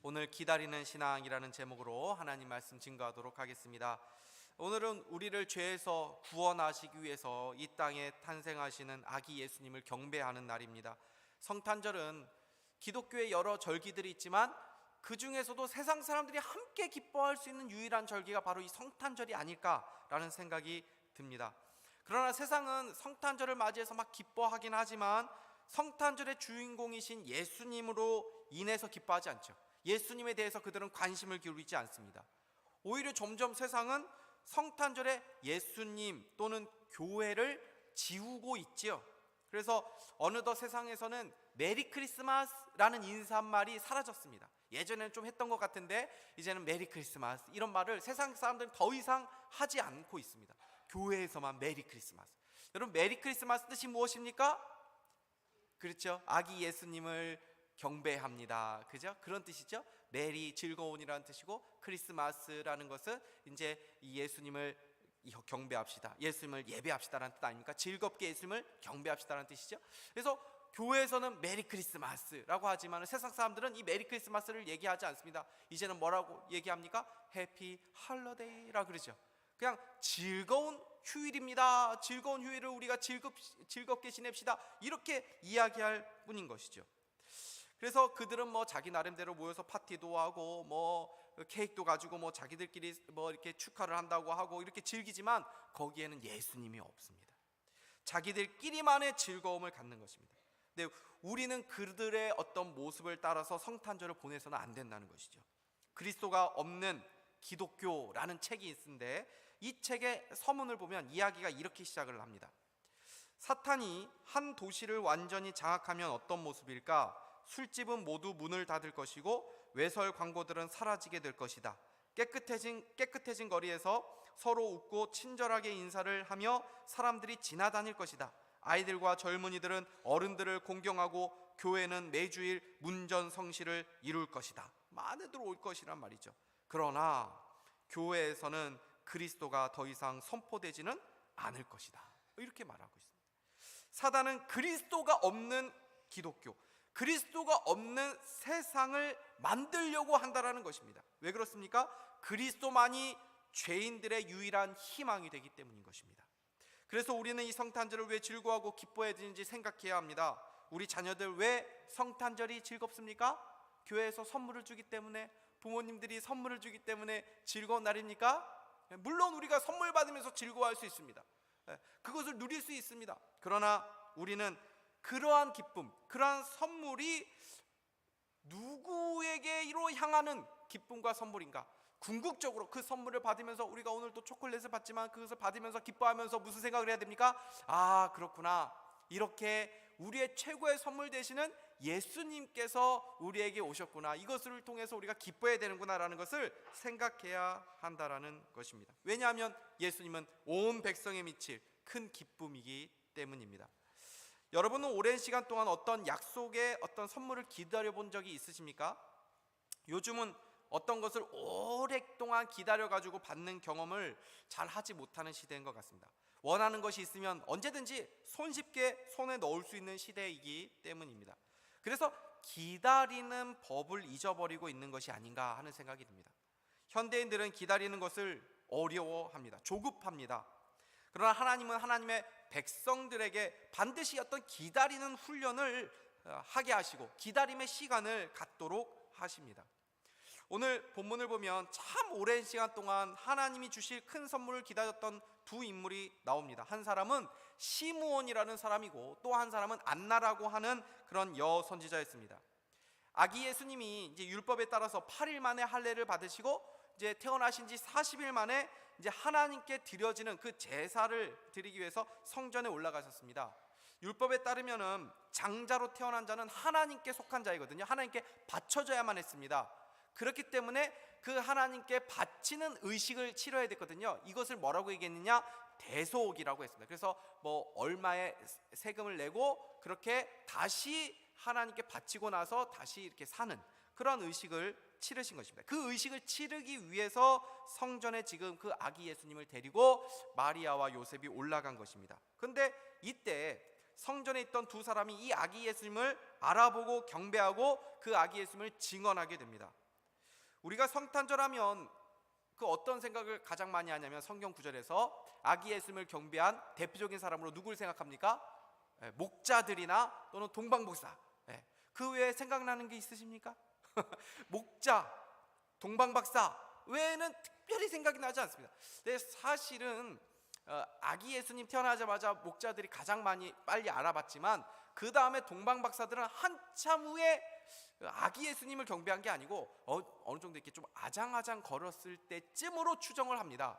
오늘 기다리는 신앙이라는 제목으로 하나님 말씀 증거하도록 하겠습니다. 오늘은 우리를 죄에서 구원하시기 위해서 이 땅에 탄생하시는 아기 예수님을 경배하는 날입니다. 성탄절은 기독교의 여러 절기들이 있지만 그 중에서도 세상 사람들이 함께 기뻐할 수 있는 유일한 절기가 바로 이 성탄절이 아닐까라는 생각이 듭니다. 그러나 세상은 성탄절을 맞이해서 막 기뻐하긴 하지만 성탄절의 주인공이신 예수님으로 인해서 기뻐하지 않죠. 예수님에 대해서 그들은 관심을 기울이지 않습니다. 오히려 점점 세상은 성탄절에 예수님 또는 교회를 지우고 있지요. 그래서 어느덧 세상에서는 메리 크리스마스라는 인사말이 사라졌습니다. 예전에는 좀 했던 것 같은데 이제는 메리 크리스마스 이런 말을 세상 사람들은 더 이상 하지 않고 있습니다. 교회에서만 메리 크리스마스. 여러분, 메리 크리스마스 뜻이 무엇입니까? 그렇죠. 아기 예수님을 경배합니다. 그죠? 그런 뜻이죠. 메리, 즐거운이라는 뜻이고, 크리스마스라는 것은 이제 이 예수님을 경배합시다, 예수님을 예배합시다라는 뜻 아닙니까? 즐겁게 예수님을 경배합시다라는 뜻이죠. 그래서 교회에서는 메리 크리스마스라고 하지만 세상 사람들은 이 메리 크리스마스를 얘기하지 않습니다. 이제는 뭐라고 얘기합니까? 해피 할러데이라 그러죠. 그냥 즐거운 휴일입니다. 즐거운 휴일을 우리가 즐겁게 지냅시다, 이렇게 이야기할 뿐인 것이죠. 그래서 그들은 뭐 자기 나름대로 모여서 파티도 하고 뭐 케이크도 가지고 뭐 자기들끼리 뭐 이렇게 축하를 한다고 하고 이렇게 즐기지만 거기에는 예수님이 없습니다. 자기들끼리만의 즐거움을 갖는 것입니다. 근데 우리는 그들의 어떤 모습을 따라서 성탄절을 보내서는 안 된다는 것이죠. 그리스도가 없는 기독교라는 책이 있는데 이 책의 서문을 보면 이야기가 이렇게 시작을 합니다. 사탄이 한 도시를 완전히 장악하면 어떤 모습일까? 술집은 모두 문을 닫을 것이고 외설 광고들은 사라지게 될 것이다. 깨끗해진 거리에서 서로 웃고 친절하게 인사를 하며 사람들이 지나다닐 것이다. 아이들과 젊은이들은 어른들을 공경하고 교회는 매주일 문전성시를 이룰 것이다. 많이들 올 것이란 말이죠. 그러나 교회에서는 그리스도가 더 이상 선포되지는 않을 것이다, 이렇게 말하고 있습니다. 사단은 그리스도가 없는 기독교, 그리스도가 없는 세상을 만들려고 한다는 것입니다. 왜 그렇습니까? 그리스도만이 죄인들의 유일한 희망이 되기 때문인 것입니다. 그래서 우리는 이 성탄절을 왜 즐거워하고 기뻐해야 되는지 생각해야 합니다. 우리 자녀들 왜 성탄절이 즐겁습니까? 교회에서 선물을 주기 때문에, 부모님들이 선물을 주기 때문에 즐거운 날입니까? 물론 우리가 선물 받으면서 즐거워할 수 있습니다. 그것을 누릴 수 있습니다. 그러나 우리는 그러한 기쁨, 그러한 선물이 누구에게로 향하는 기쁨과 선물인가? 궁극적으로 그 선물을 받으면서 우리가 오늘 또 초콜릿을 받지만 그것을 받으면서 기뻐하면서 무슨 생각을 해야 됩니까? 아, 그렇구나, 이렇게 우리의 최고의 선물 되시는 예수님께서 우리에게 오셨구나, 이것을 통해서 우리가 기뻐해야 되는구나 라는 것을 생각해야 한다라는 것입니다. 왜냐하면 예수님은 온 백성에 미칠 큰 기쁨이기 때문입니다. 여러분은 오랜 시간 동안 어떤 약속의 어떤 선물을 기다려 본 적이 있으십니까? 요즘은 어떤 것을 오랫동안 기다려가지고 받는 경험을 잘 하지 못하는 시대인 것 같습니다. 원하는 것이 있으면 언제든지 손쉽게 손에 넣을 수 있는 시대이기 때문입니다. 그래서 기다리는 법을 잊어버리고 있는 것이 아닌가 하는 생각이 듭니다. 현대인들은 기다리는 것을 어려워합니다. 조급합니다. 그러나 하나님은 하나님의 백성들에게 반드시 어떤 기다리는 훈련을 하게 하시고 기다림의 시간을 갖도록 하십니다. 오늘 본문을 보면 참 오랜 시간 동안 하나님이 주실 큰 선물을 기다렸던 두 인물이 나옵니다. 한 사람은 시므온이라는 사람이고 또 한 사람은 안나라고 하는 그런 여선지자였습니다. 아기 예수님이 이제 율법에 따라서 8일 만에 할례를 받으시고 이제 태어나신 지 40일 만에 이제 하나님께 드려지는 그 제사를 드리기 위해서 성전에 올라가셨습니다. 율법에 따르면은 장자로 태어난 자는 하나님께 속한 자이거든요. 하나님께 바쳐져야만 했습니다. 그렇기 때문에 그 하나님께 바치는 의식을 치러야 됐거든요. 이것을 뭐라고 얘기했느냐? 대속이라고 했습니다. 그래서 뭐 얼마의 세금을 내고 그렇게 다시 하나님께 바치고 나서 다시 이렇게 사는 그런 의식을 치르신 것입니다. 그 의식을 치르기 위해서 성전에 지금 그 아기 예수님을 데리고 마리아와 요셉이 올라간 것입니다. 그런데 이때 성전에 있던 두 사람이 이 아기 예수님을 알아보고 경배하고 그 아기 예수님을 증언하게 됩니다. 우리가 성탄절하면 그 어떤 생각을 가장 많이 하냐면 성경 구절에서 아기 예수님을 경배한 대표적인 사람으로 누구를 생각합니까? 목자들이나 또는 동방박사. 그 외에 생각나는 게 있으십니까? 목자, 동방박사 외에는 특별히 생각이 나지 않습니다. 근데 사실은 아기 예수님 태어나자마자 목자들이 가장 빨리 알아봤지만 그 다음에 동방박사들은 한참 후에 아기 예수님을 경배한 게 아니고 어느 정도 이렇게 좀 아장아장 걸었을 때쯤으로 추정을 합니다.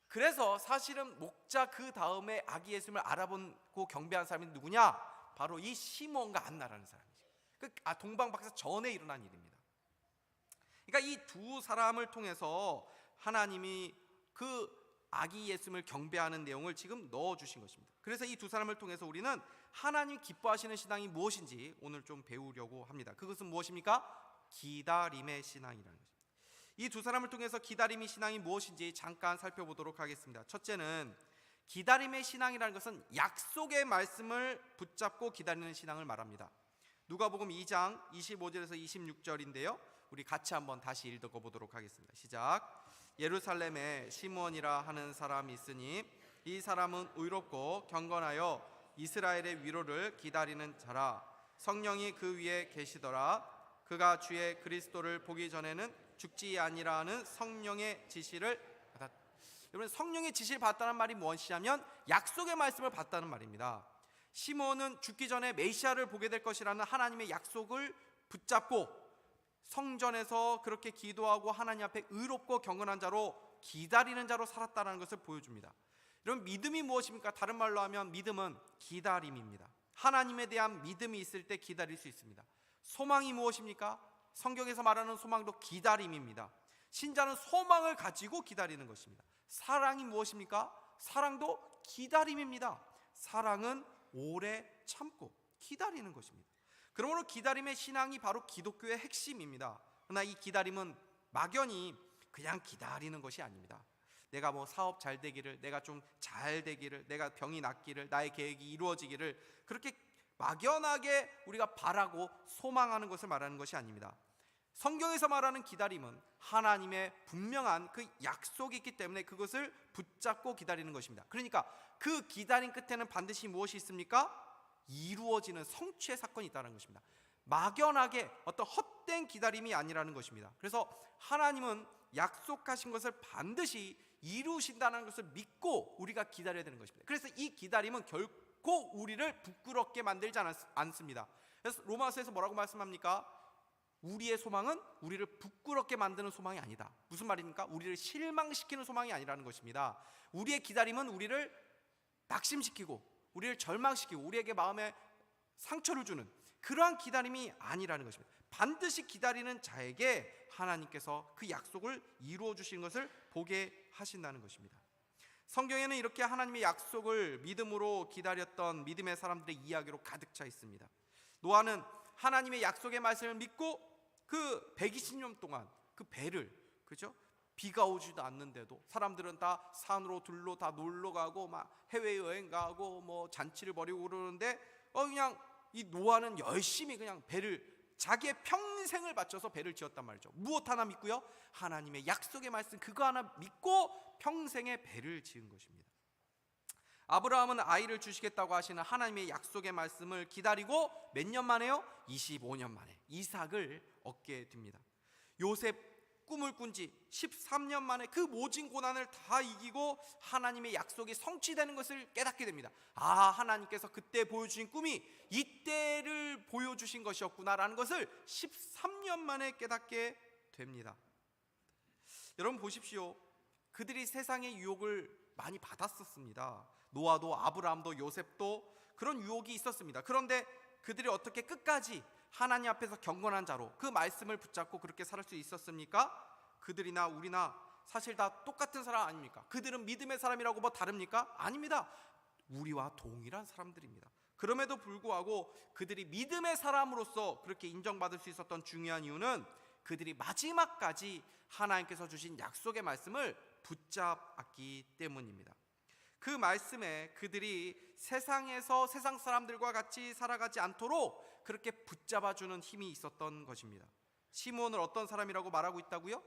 그래서 사실은 목자 그 다음에 아기 예수님을 알아보고 경배한 사람이 누구냐? 바로 이 시몬과 안나라는 사람이죠. 동방박사 전에 일어난 일입니다. 그러니까 이 두 사람을 통해서 하나님이 그 아기 예수님을 경배하는 내용을 지금 넣어주신 것입니다. 그래서 이 두 사람을 통해서 우리는 하나님 기뻐하시는 신앙이 무엇인지 오늘 좀 배우려고 합니다. 그것은 무엇입니까? 기다림의 신앙이라는 것입니다. 이 두 사람을 통해서 기다림의 신앙이 무엇인지 잠깐 살펴보도록 하겠습니다. 첫째는 기다림의 신앙이라는 것은 약속의 말씀을 붙잡고 기다리는 신앙을 말합니다. 누가복음 2장 25절에서 26절인데요. 우리 같이 한번 다시 읽어보도록 하겠습니다. 시작. 예루살렘에 시므온이라 하는 사람이 있으니 이 사람은 의롭고 경건하여 이스라엘의 위로를 기다리는 자라. 성령이 그 위에 계시더라. 그가 주의 그리스도를 보기 전에는 죽지 아니라 하는 성령의 지시를 받았다. 여러분, 성령의 지시를 받았다는 말이 무엇이냐면 약속의 말씀을 받았다는 말입니다. 시므온은 죽기 전에 메시아를 보게 될 것이라는 하나님의 약속을 붙잡고 성전에서 그렇게 기도하고 하나님 앞에 의롭고 경건한 자로 기다리는 자로 살았다는 것을 보여줍니다. 여러분, 믿음이 무엇입니까? 다른 말로 하면 믿음은 기다림입니다. 하나님에 대한 믿음이 있을 때 기다릴 수 있습니다. 소망이 무엇입니까? 성경에서 말하는 소망도 기다림입니다. 신자는 소망을 가지고 기다리는 것입니다. 사랑이 무엇입니까? 사랑도 기다림입니다. 사랑은 오래 참고 기다리는 것입니다. 그러므로 기다림의 신앙이 바로 기독교의 핵심입니다. 그러나 이 기다림은 막연히 그냥 기다리는 것이 아닙니다. 내가 사업 잘 되기를, 내가 좀 잘 되기를, 내가 병이 낫기를, 나의 계획이 이루어지기를 그렇게 막연하게 우리가 바라고 소망하는 것을 말하는 것이 아닙니다. 성경에서 말하는 기다림은 하나님의 분명한 그 약속이 있기 때문에 그것을 붙잡고 기다리는 것입니다. 그러니까 그 기다림 끝에는 반드시 무엇이 있습니까? 이루어지는 성취의 사건이 있다는 것입니다. 막연하게 어떤 헛된 기다림이 아니라는 것입니다. 그래서 하나님은 약속하신 것을 반드시 이루신다는 것을 믿고 우리가 기다려야 되는 것입니다. 그래서 이 기다림은 결코 우리를 부끄럽게 만들지 않습니다. 그래서 로마서에서 뭐라고 말씀합니까? 우리의 소망은 우리를 부끄럽게 만드는 소망이 아니다. 무슨 말입니까? 우리를 실망시키는 소망이 아니라는 것입니다. 우리의 기다림은 우리를 낙심시키고 우리를 절망시키고 우리에게 마음에 상처를 주는 그러한 기다림이 아니라는 것입니다. 반드시 기다리는 자에게 하나님께서 그 약속을 이루어 주시는 것을 보게 하신다는 것입니다. 성경에는 이렇게 하나님의 약속을 믿음으로 기다렸던 믿음의 사람들의 이야기로 가득 차 있습니다. 노아는 하나님의 약속의 말씀을 믿고 그 120년 동안 그 배를, 그죠? 비가 오지도 않는데도 사람들은 다 산으로 들로 다 놀러 가고 막 해외여행 가고 잔치를 벌이고 그러는데 그냥 이 노아는 열심히 그냥 배를 자기의 평생을 바쳐서 배를 지었단 말이죠. 무엇 하나 믿고요? 하나님의 약속의 말씀 그거 하나 믿고 평생의 배를 지은 것입니다. 아브라함은 아이를 주시겠다고 하시는 하나님의 약속의 말씀을 기다리고 몇 년 만에요? 25년 만에 이삭을 얻게 됩니다. 요셉 꿈을 꾼 지 13년 만에 그 모진 고난을 다 이기고 하나님의 약속이 성취되는 것을 깨닫게 됩니다. 하나님께서 그때 보여주신 꿈이 이때를 보여주신 것이었구나라는 것을 13년 만에 깨닫게 됩니다. 여러분 보십시오. 그들이 세상의 유혹을 많이 받았었습니다. 노아도 아브라함도 요셉도 그런 유혹이 있었습니다. 그런데 그들이 어떻게 끝까지 하나님 앞에서 경건한 자로 그 말씀을 붙잡고 그렇게 살 수 있었습니까? 그들이나 우리나 사실 다 똑같은 사람 아닙니까? 그들은 믿음의 사람이라고 다릅니까? 아닙니다. 우리와 동일한 사람들입니다. 그럼에도 불구하고 그들이 믿음의 사람으로서 그렇게 인정받을 수 있었던 중요한 이유는 그들이 마지막까지 하나님께서 주신 약속의 말씀을 붙잡았기 때문입니다. 그 말씀에 그들이 세상에서 세상 사람들과 같이 살아가지 않도록 그렇게 붙잡아주는 힘이 있었던 것입니다. 시므온을 어떤 사람이라고 말하고 있다고요?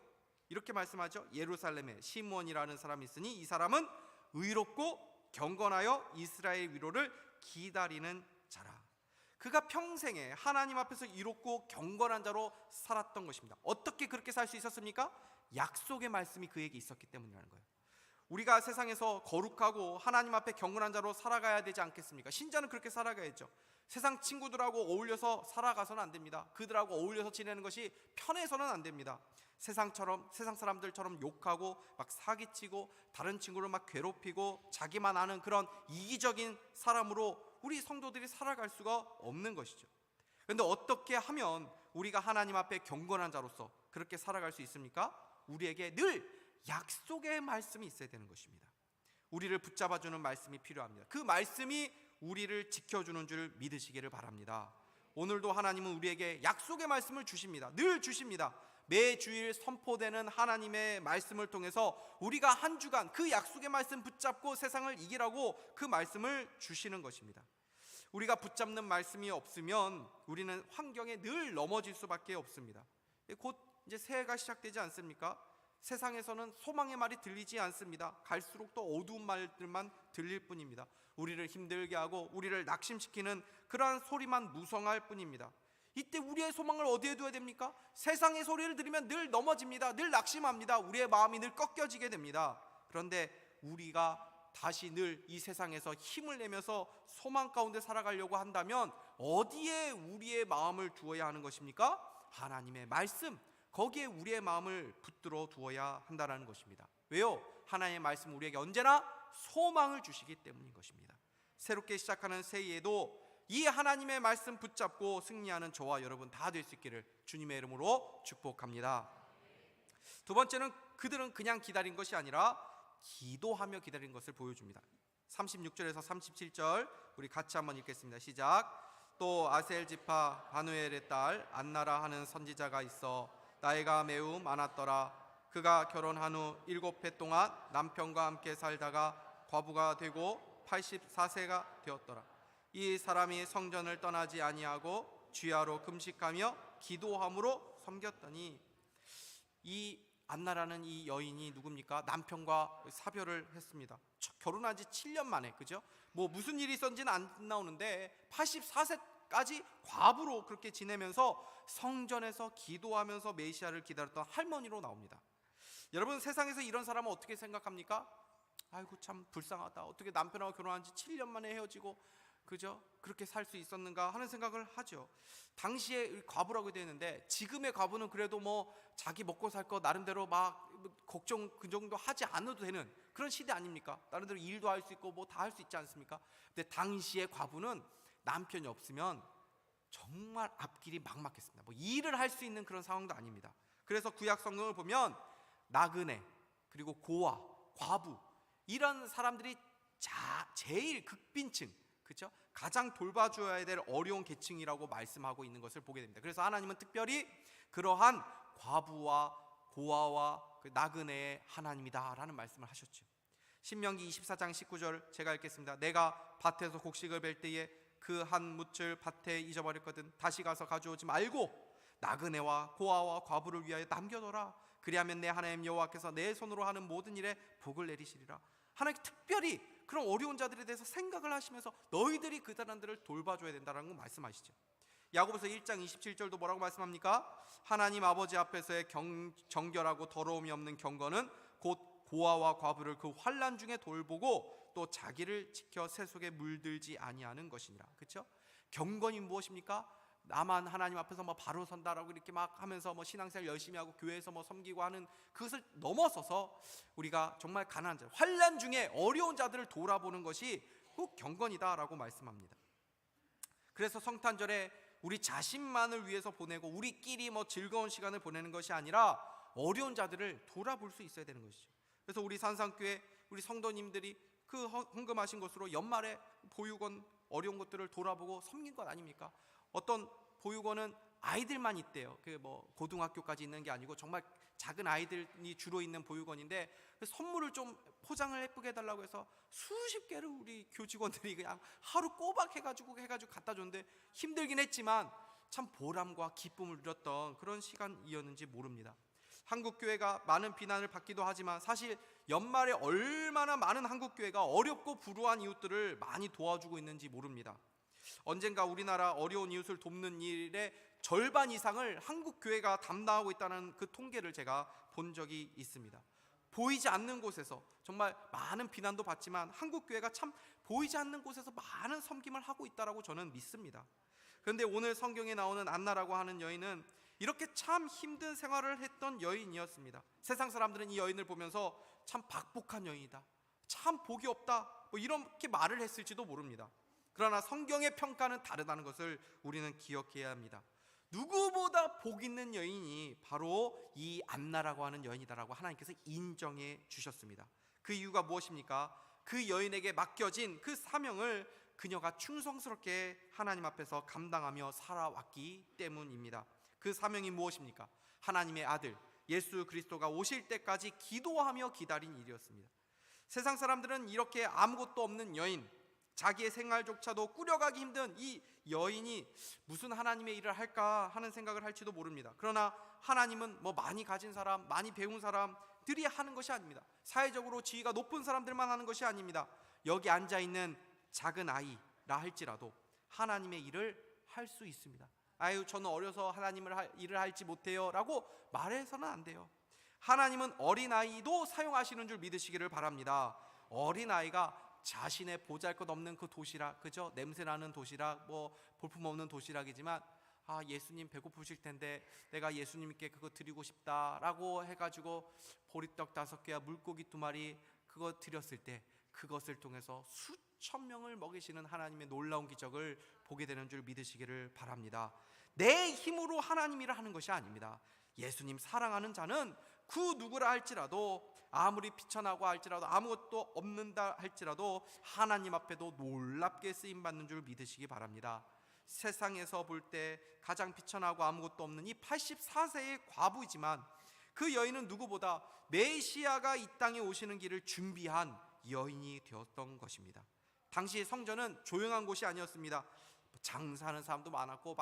이렇게 말씀하죠. 예루살렘에 시므온이라는 사람이 있으니 이 사람은 의롭고 경건하여 이스라엘 위로를 기다리는 자라. 그가 평생에 하나님 앞에서 이롭고 경건한 자로 살았던 것입니다. 어떻게 그렇게 살 수 있었습니까? 약속의 말씀이 그에게 있었기 때문이라는 거예요. 우리가 세상에서 거룩하고 하나님 앞에 경건한 자로 살아가야 되지 않겠습니까? 신자는 그렇게 살아가야죠. 세상 친구들하고 어울려서 살아가서는 안 됩니다. 그들하고 어울려서 지내는 것이 편해서는 안 됩니다. 세상 사람들처럼 욕하고 막 사기치고 다른 친구를 막 괴롭히고 자기만 아는 그런 이기적인 사람으로 우리 성도들이 살아갈 수가 없는 것이죠. 그런데 어떻게 하면 우리가 하나님 앞에 경건한 자로서 그렇게 살아갈 수 있습니까? 우리에게 늘 약속의 말씀이 있어야 되는 것입니다. 우리를 붙잡아주는 말씀이 필요합니다. 그 말씀이 우리를 지켜주는 줄 믿으시기를 바랍니다. 오늘도 하나님은 우리에게 약속의 말씀을 주십니다. 늘 주십니다. 매 주일 선포되는 하나님의 말씀을 통해서 우리가 한 주간 그 약속의 말씀 붙잡고 세상을 이기라고 그 말씀을 주시는 것입니다. 우리가 붙잡는 말씀이 없으면 우리는 환경에 늘 넘어질 수밖에 없습니다. 곧 이제 새해가 시작되지 않습니까? 세상에서는 소망의 말이 들리지 않습니다. 갈수록 더 어두운 말들만 들릴 뿐입니다. 우리를 힘들게 하고 우리를 낙심시키는 그러한 소리만 무성할 뿐입니다. 이때 우리의 소망을 어디에 둬야 됩니까? 세상의 소리를 들으면 늘 넘어집니다. 늘 낙심합니다. 우리의 마음이 늘 꺾여지게 됩니다. 그런데 우리가 다시 늘 이 세상에서 힘을 내면서 소망 가운데 살아가려고 한다면 어디에 우리의 마음을 두어야 하는 것입니까? 하나님의 말씀, 거기에 우리의 마음을 붙들어 두어야 한다는 것입니다. 왜요? 하나님의 말씀 우리에게 언제나 소망을 주시기 때문인 것입니다. 새롭게 시작하는 새해에도 이 하나님의 말씀 붙잡고 승리하는 저와 여러분 다 될 수 있기를 주님의 이름으로 축복합니다. 두 번째는 그들은 그냥 기다린 것이 아니라 기도하며 기다린 것을 보여줍니다. 36절에서 37절 우리 같이 한번 읽겠습니다. 시작. 또 아셀 지파 바누엘의 딸 안나라 하는 선지자가 있어 나이가 매우 많았더라. 그가 결혼한 후 7해 동안 남편과 함께 살다가 과부가 되고 84세가 되었더라. 이 사람이 성전을 떠나지 아니하고 주야로 금식하며 기도함으로 섬겼더니, 이 안나라는 이 여인이 누굽니까? 남편과 사별을 했습니다. 결혼한 지 7년 만에, 그죠? 뭐 무슨 일이 있었는지는 안 나오는데 84세까지 과부로 그렇게 지내면서 성전에서 기도하면서 메시아를 기다렸던 할머니로 나옵니다. 여러분, 세상에서 이런 사람은 어떻게 생각합니까? 아이고 참 불쌍하다. 어떻게 남편하고 결혼한 지 7년 만에 헤어지고, 그죠? 그렇게 살 수 있었는가 하는 생각을 하죠. 당시에 과부라고 되어 있는데, 지금의 과부는 그래도 뭐 자기 먹고 살 거 나름대로 막 걱정 그 정도 하지 않아도 되는 그런 시대 아닙니까? 나름대로 일도 할 수 있고 뭐 다 할 수 있지 않습니까? 근데 당시의 과부는 남편이 없으면 정말 앞길이 막막했습니다. 뭐 일을 할 수 있는 그런 상황도 아닙니다. 그래서 구약 성경을 보면 나그네, 그리고 고아, 과부, 이런 사람들이 제일 극빈층, 그렇죠? 가장 돌봐줘야 될 어려운 계층이라고 말씀하고 있는 것을 보게 됩니다. 그래서 하나님은 특별히 그러한 과부와 고아와 그 나그네의 하나님이다라는 말씀을 하셨죠. 신명기 24장 19절 제가 읽겠습니다. 내가 밭에서 곡식을 벨 때에 그 한 묻을 밭에 잊어버렸거든 다시 가서 가져오지 말고 나그네와 고아와 과부를 위하여 남겨둬라. 그리하면 내 하나님 여호와께서 내 손으로 하는 모든 일에 복을 내리시리라. 하나님 특별히 그런 어려운 자들에 대해서 생각을 하시면서 너희들이 그 사람들을 돌봐줘야 된다는 거 말씀하시죠. 야고보서 1장 27절도 뭐라고 말씀합니까? 하나님 아버지 앞에서의 정결하고 더러움이 없는 경건은 곧 고아와 과부를 그 환난 중에 돌보고 또 자기를 지켜 새 속에 물들지 아니하는 것이니라. 그렇죠? 경건이 무엇입니까? 나만 하나님 앞에서 뭐 바로 선다라고 이렇게 막 하면서 뭐 신앙생활 열심히 하고 교회에서 뭐 섬기고 하는 그것을 넘어서서 우리가 정말 가난한 자, 환난 중에 어려운 자들을 돌아보는 것이 꼭 경건이다라고 말씀합니다. 그래서 성탄절에 우리 자신만을 위해서 보내고 우리끼리 뭐 즐거운 시간을 보내는 것이 아니라 어려운 자들을 돌아볼 수 있어야 되는 것이죠. 그래서 우리 산상교회 우리 성도님들이 그 헌금하신 것으로 연말에 보육원 어려운 것들을 돌아보고 섬긴 것 아닙니까? 어떤 보육원은 아이들만 있대요. 그 뭐 고등학교까지 있는 게 아니고 정말 작은 아이들이 주로 있는 보육원인데, 선물을 좀 포장을 예쁘게 해달라고 해서 수십 개를 우리 교직원들이 그냥 하루 꼬박 해가지고 갖다 줬는데, 힘들긴 했지만 참 보람과 기쁨을 누렸던 그런 시간이었는지 모릅니다. 한국교회가 많은 비난을 받기도 하지만 사실 연말에 얼마나 많은 한국교회가 어렵고 불우한 이웃들을 많이 도와주고 있는지 모릅니다. 언젠가 우리나라 어려운 이웃을 돕는 일의 절반 이상을 한국교회가 담당하고 있다는 그 통계를 제가 본 적이 있습니다. 보이지 않는 곳에서 정말 많은 비난도 받지만 한국교회가 참 보이지 않는 곳에서 많은 섬김을 하고 있다고 저는 믿습니다. 그런데 오늘 성경에 나오는 안나라고 하는 여인은 이렇게 참 힘든 생활을 했던 여인이었습니다. 세상 사람들은 이 여인을 보면서 참 박복한 여인이다, 참 복이 없다, 이렇게 말을 했을지도 모릅니다. 그러나 성경의 평가는 다르다는 것을 우리는 기억해야 합니다. 누구보다 복 있는 여인이 바로 이 안나라고 하는 여인이다라고 하나님께서 인정해 주셨습니다. 그 이유가 무엇입니까? 그 여인에게 맡겨진 그 사명을 그녀가 충성스럽게 하나님 앞에서 감당하며 살아왔기 때문입니다. 그 사명이 무엇입니까? 하나님의 아들 예수 그리스도가 오실 때까지 기도하며 기다린 일이었습니다. 세상 사람들은 이렇게 아무것도 없는 여인, 자기의 생활조차도 꾸려가기 힘든 이 여인이 무슨 하나님의 일을 할까 하는 생각을 할지도 모릅니다. 그러나 하나님은 많이 가진 사람, 많이 배운 사람들이 하는 것이 아닙니다. 사회적으로 지위가 높은 사람들만 하는 것이 아닙니다. 여기 앉아있는 작은 아이라 할지라도 하나님의 일을 할 수 있습니다. 아유, 저는 어려서 하나님을 일을 할지 못해요 라고 말해서는 안 돼요. 하나님은 어린아이도 사용하시는 줄 믿으시기를 바랍니다. 어린아이가 자신의 보잘것없는 그 도시락, 그죠? 냄새나는 도시락, 볼품없는 도시락이지만 예수님 배고프실 텐데 내가 예수님께 그거 드리고 싶다라고 해가지고 보리떡 5개와 물고기 2마리 그거 드렸을 때 그것을 통해서 수천 명을 먹이시는 하나님의 놀라운 기적을 보게 되는 줄 믿으시기를 바랍니다. 내 힘으로 하나님 일을 하는 것이 아닙니다. 예수님 사랑하는 자는 그 누구라 할지라도, 아무리 비천하고 할지라도, 아무것도 없는다 할지라도 하나님 앞에도 놀랍게 쓰임받는 줄 믿으시기 바랍니다. 세상에서 볼 때 가장 비천하고 아무것도 없는 이 84세의 과부이지만 그 여인은 누구보다 메시아가 이 땅에 오시는 길을 준비한 여인이 되었던 것입니다. 당시 성전은 조용한 곳이 아니었습니다. 장사하는 사람도 많았고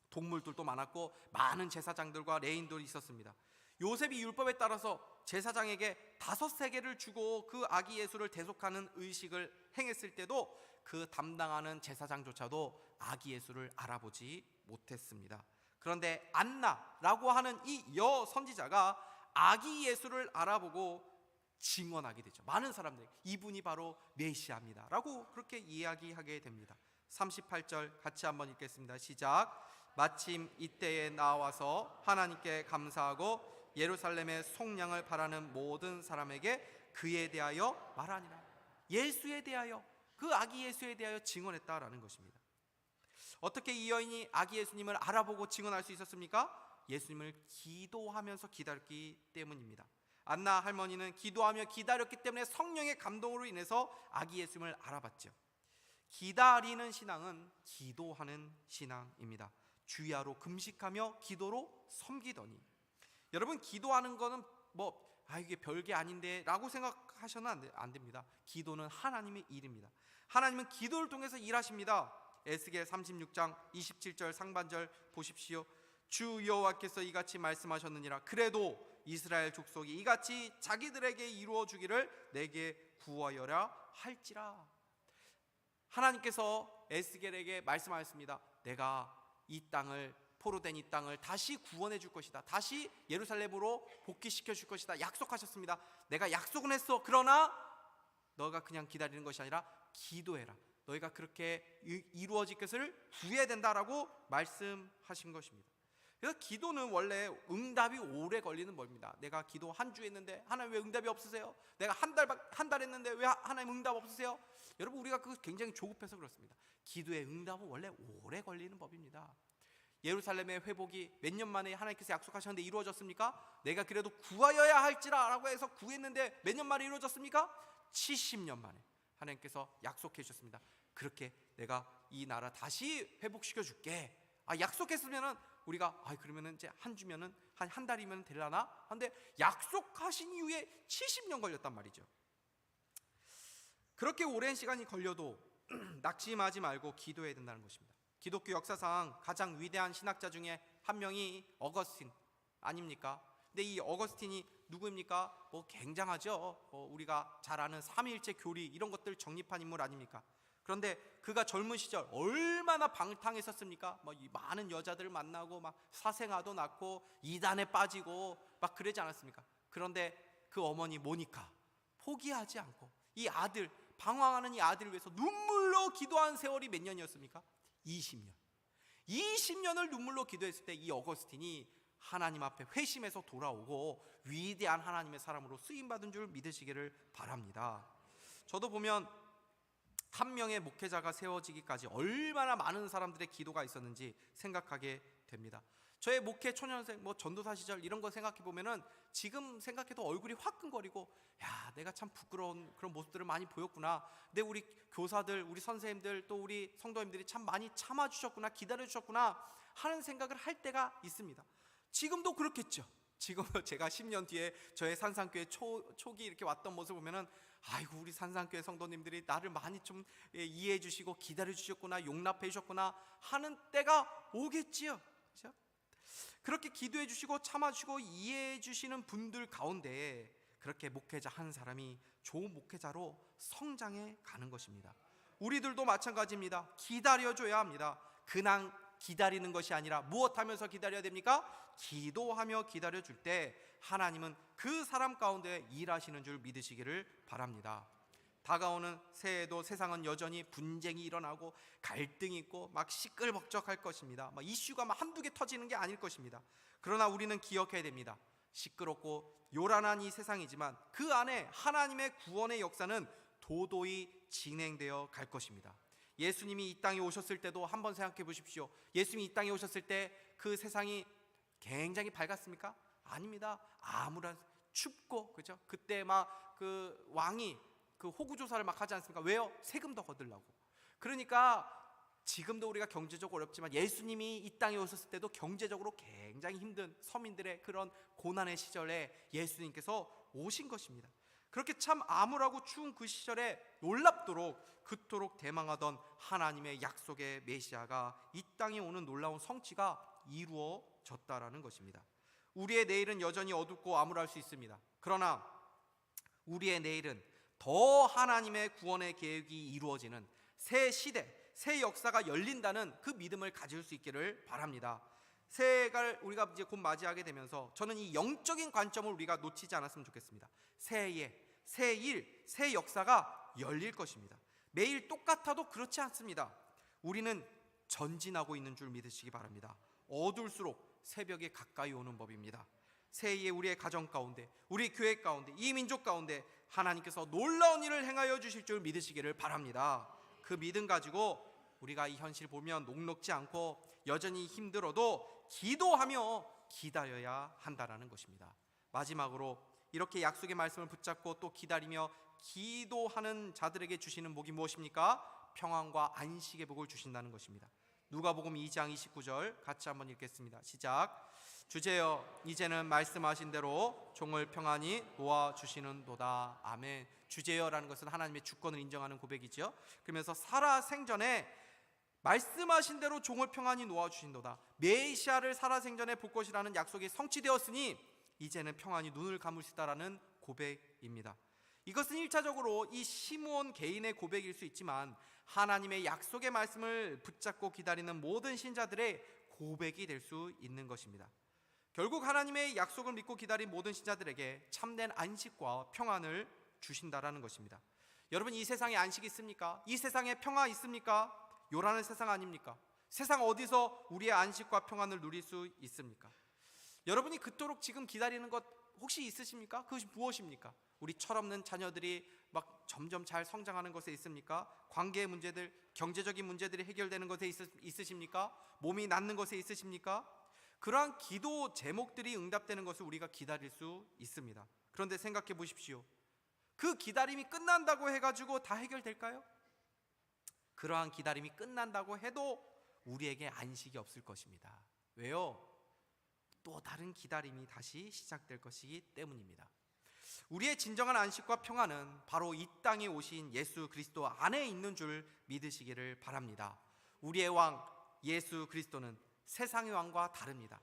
동물들도 많았고 많은 제사장들과 레인들이 있었습니다. 요셉이 율법에 따라서 제사장에게 5세겔을 주고 그 아기 예수를 대속하는 의식을 행했을 때도 그 담당하는 제사장조차도 아기 예수를 알아보지 못했습니다. 그런데 안나라고 하는 이 여선지자가 아기 예수를 알아보고 증언하게 되죠. 많은 사람들이 이분이 바로 메시아입니다 라고 그렇게 이야기하게 됩니다. 38절 같이 한번 읽겠습니다. 시작. 마침 이때에 나와서 하나님께 감사하고 예루살렘의 속량을 바라는 모든 사람에게 그에 대하여 말하니라. 예수에 대하여, 그 아기 예수에 대하여 증언했다라는 것입니다. 어떻게 이 여인이 아기 예수님을 알아보고 증언할 수 있었습니까? 예수님을 기도하면서 기다렸기 때문입니다. 안나 할머니는 기도하며 기다렸기 때문에 성령의 감동으로 인해서 아기 예수님을 알아봤죠. 기다리는 신앙은 기도하는 신앙입니다. 주야로 금식하며 기도로 섬기더니. 여러분, 기도하는 거는 이게 별게 아닌데 라고 생각하셔는 안 됩니다. 기도는 하나님의 일입니다. 하나님은 기도를 통해서 일하십니다. 에스겔 36장 27절 상반절 보십시오. 주 여호와께서 이같이 말씀하셨느니라. 그래도 이스라엘 족속이 이같이 자기들에게 이루어 주기를 내게 구하여라 할지라. 하나님께서 에스겔에게 말씀하셨습니다. 내가 이 땅을, 포로된 이 땅을 다시 구원해 줄 것이다. 다시 예루살렘으로 복귀시켜 줄 것이다. 약속하셨습니다. 내가 약속은 했어. 그러나 너가 그냥 기다리는 것이 아니라 기도해라. 너희가 그렇게 이루어질 것을 구해야 된다라고 말씀하신 것입니다. 그래서 기도는 원래 응답이 오래 걸리는 법입니다. 내가 기도 한 주 했는데 하나님 왜 응답이 없으세요? 내가 한 달 했는데 왜 하나님 응답 없으세요? 여러분, 우리가 그거 굉장히 조급해서 그렇습니다. 기도의 응답은 원래 오래 걸리는 법입니다. 예루살렘의 회복이 몇 년 만에 하나님께서 약속하셨는데 이루어졌습니까? 내가 그래도 구하여야 할지라 라고 해서 구했는데 몇 년 만에 이루어졌습니까? 70년 만에 하나님께서 약속해 주셨습니다. 그렇게 내가 이 나라 다시 회복시켜 줄게. 약속했으면은 우리가 그러면은 이제 한 주면은 한 달이면 되려나? 근데 약속하신 이후에 70년 걸렸단 말이죠. 그렇게 오랜 시간이 걸려도 낙심하지 말고 기도해야 된다는 것입니다. 기독교 역사상 가장 위대한 신학자 중에 한 명이 어거스틴 아닙니까? 근데 이 어거스틴이 누구입니까? 굉장하죠. 우리가 잘 아는 삼위일체 교리 이런 것들 정립한 인물 아닙니까? 그런데 그가 젊은 시절 얼마나 방탕했었습니까? 이 많은 여자들을 만나고 막 사생아도 낳고 이단에 빠지고 막 그러지 않았습니까? 그런데 그 어머니 모니카 포기하지 않고 이 아들, 방황하는 이 아들을 위해서 눈물로 기도한 세월이 몇 년이었습니까? 20년. 20년을 눈물로 기도했을 때 이 어거스틴이 하나님 앞에 회심해서 돌아오고 위대한 하나님의 사람으로 쓰임받은 줄 믿으시기를 바랍니다. 저도 보면 한 명의 목회자가 세워지기까지 얼마나 많은 사람들의 기도가 있었는지 생각하게 됩니다. 저의 목회 초년생 전도사 시절 이런 거 생각해 보면은 지금 생각해도 얼굴이 화끈거리고, 야, 내가 참 부끄러운 그런 모습들을 많이 보였구나. 근데 우리 교사들, 우리 선생님들, 또 우리 성도님들이 참 많이 참아 주셨구나, 기다려 주셨구나 하는 생각을 할 때가 있습니다. 지금도 그렇겠죠. 지금 제가 10년 뒤에 저의 산상교회 초기 이렇게 왔던 모습을 보면은, 아이고, 우리 산상교회 성도님들이 나를 많이 좀 이해해 주시고 기다려 주셨구나, 용납해 주셨구나 하는 때가 오겠지요. 그렇죠? 그렇게 기도해 주시고 참아 주시고 이해해 주시는 분들 가운데 그렇게 목회자 한 사람이 좋은 목회자로 성장해 가는 것입니다. 우리들도 마찬가지입니다. 기다려 줘야 합니다. 그냥 기다리는 것이 아니라 무엇하면서 기다려야 됩니까? 기도하며 기다려 줄 때 하나님은 그 사람 가운데 일하시는 줄 믿으시기를 바랍니다. 다가오는 새해에도 세상은 여전히 분쟁이 일어나고 갈등이 있고 막 시끌벅적할 것입니다. 막 이슈가 막 한두 개 터지는 게 아닐 것입니다. 그러나 우리는 기억해야 됩니다. 시끄럽고 요란한 이 세상이지만 그 안에 하나님의 구원의 역사는 도도히 진행되어 갈 것입니다. 예수님이 이 땅에 오셨을 때도 한번 생각해 보십시오. 예수님이 이 땅에 오셨을 때 그 세상이 굉장히 밝았습니까? 아닙니다. 아무런 춥고, 그죠? 그때 막 그 왕이 그 호구 조사를 막 하지 않습니까? 왜요? 세금 더 거들라고. 그러니까 지금도 우리가 경제적으로 어렵지만 예수님이 이 땅에 오셨을 때도 경제적으로 굉장히 힘든 서민들의 그런 고난의 시절에 예수님께서 오신 것입니다. 그렇게 참 암울하고 추운 그 시절에 놀랍도록 그토록 대망하던 하나님의 약속의 메시아가 이 땅에 오는 놀라운 성취가 이루어졌다라는 것입니다. 우리의 내일은 여전히 어둡고 암울할 수 있습니다. 그러나 우리의 내일은 더 하나님의 구원의 계획이 이루어지는 새 시대, 새 역사가 열린다는 그 믿음을 가질 수 있기를 바랍니다. 새해가 우리가 이제 곧 맞이하게 되면서 저는 이 영적인 관점을 우리가 놓치지 않았으면 좋겠습니다. 새해, 새 일, 새 역사가 열릴 것입니다. 매일 똑같아도 그렇지 않습니다. 우리는 전진하고 있는 줄 믿으시기 바랍니다. 어둘수록 새벽에 가까이 오는 법입니다. 새해에 우리의 가정 가운데, 우리 교회 가운데, 이 민족 가운데 하나님께서 놀라운 일을 행하여 주실 줄 믿으시기를 바랍니다. 그 믿음 가지고 우리가 이 현실 보면 녹록지 않고 여전히 힘들어도 기도하며 기다려야 한다라는 것입니다. 마지막으로 이렇게 약속의 말씀을 붙잡고 또 기다리며 기도하는 자들에게 주시는 복이 무엇입니까? 평안과 안식의 복을 주신다는 것입니다. 누가복음 2장 29절 같이 한번 읽겠습니다. 시작. 주제여 이제는 말씀하신 대로 종을 평안히 놓아주시는도다. 아멘. 주제여라는 것은 하나님의 주권을 인정하는 고백이죠. 그러면서 살아생전에 말씀하신 대로 종을 평안히 놓아주신도다. 메시아를 살아생전에 볼 것이라는 약속이 성취되었으니 이제는 평안히 눈을 감을 수 있다라는 고백입니다. 이것은 1차적으로 이 시므온 개인의 고백일 수 있지만 하나님의 약속의 말씀을 붙잡고 기다리는 모든 신자들의 고백이 될 수 있는 것입니다. 결국 하나님의 약속을 믿고 기다린 모든 신자들에게 참된 안식과 평안을 주신다라는 것입니다. 여러분, 이 세상에 안식이 있습니까? 이 세상에 평화 있습니까? 요란한 세상 아닙니까? 세상 어디서 우리의 안식과 평안을 누릴 수 있습니까? 여러분이 그토록 지금 기다리는 것 혹시 있으십니까? 그것이 무엇입니까? 우리 철없는 자녀들이 막 점점 잘 성장하는 것에 있습니까? 관계의 문제들, 경제적인 문제들이 해결되는 것에 있으십니까? 몸이 낫는 것에 있으십니까? 그러한 기도 제목들이 응답되는 것을 우리가 기다릴 수 있습니다. 그런데 생각해 보십시오. 그 기다림이 끝난다고 해가지고 다 해결될까요? 그러한 기다림이 끝난다고 해도 우리에게 안식이 없을 것입니다. 왜요? 또 다른 기다림이 다시 시작될 것이기 때문입니다. 우리의 진정한 안식과 평안은 바로 이 땅에 오신 예수 그리스도 안에 있는 줄 믿으시기를 바랍니다. 우리의 왕 예수 그리스도는 세상의 왕과 다릅니다.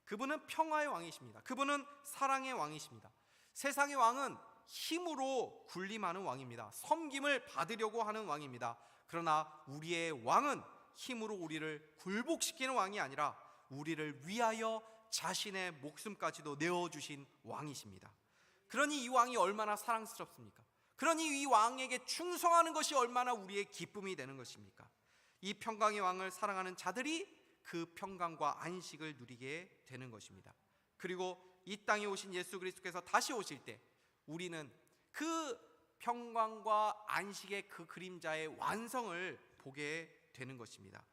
그분은 평화의 왕이십니다. 그분은 사랑의 왕이십니다. 세상의 왕은 힘으로 군림하는 왕입니다. 섬김을 받으려고 하는 왕입니다. 그러나 우리의 왕은 힘으로 우리를 굴복시키는 왕이 아니라 우리를 위하여 자신의 목숨까지도 내어주신 왕이십니다. 그러니 이 왕이 얼마나 사랑스럽습니까? 그러니 이 왕에게 충성하는 것이 얼마나 우리의 기쁨이 되는 것입니까? 이 평강의 왕을 사랑하는 자들이 그 평강과 안식을 누리게 되는 것입니다. 그리고 이 땅에 오신 예수 그리스도께서 다시 오실 때 우리는 그 평강과 안식의 그 그림자의 완성을 보게 되는 것입니다.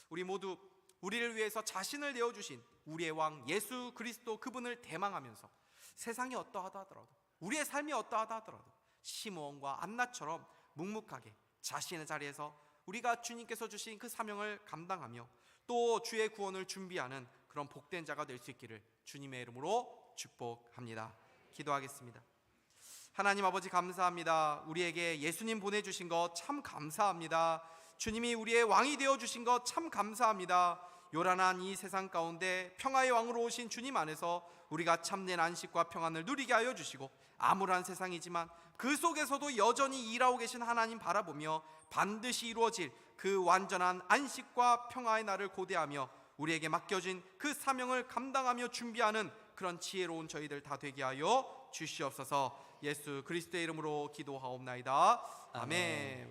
우리 모두 우리를 위해서 자신을 내어주신 우리의 왕 예수 그리스도, 그분을 대망하면서 세상이 어떠하다 하더라도, 우리의 삶이 어떠하다 하더라도 시므온과 안나처럼 묵묵하게 자신의 자리에서 우리가 주님께서 주신 그 사명을 감당하며 또 주의 구원을 준비하는 그런 복된 자가 될 수 있기를 주님의 이름으로 축복합니다. 기도하겠습니다. 하나님 아버지, 감사합니다. 우리에게 예수님 보내주신 것 참 감사합니다. 주님이 우리의 왕이 되어주신 것 참 감사합니다. 요란한 이 세상 가운데 평화의 왕으로 오신 주님 안에서 우리가 참된 안식과 평안을 누리게 하여 주시고, 암울한 세상이지만 그 속에서도 여전히 일하고 계신 하나님 바라보며 반드시 이루어질 그 완전한 안식과 평화의 날을 고대하며 우리에게 맡겨진 그 사명을 감당하며 준비하는 그런 지혜로운 저희들 다 되게 하여 주시옵소서. 예수 그리스도의 이름으로 기도하옵나이다. 아멘.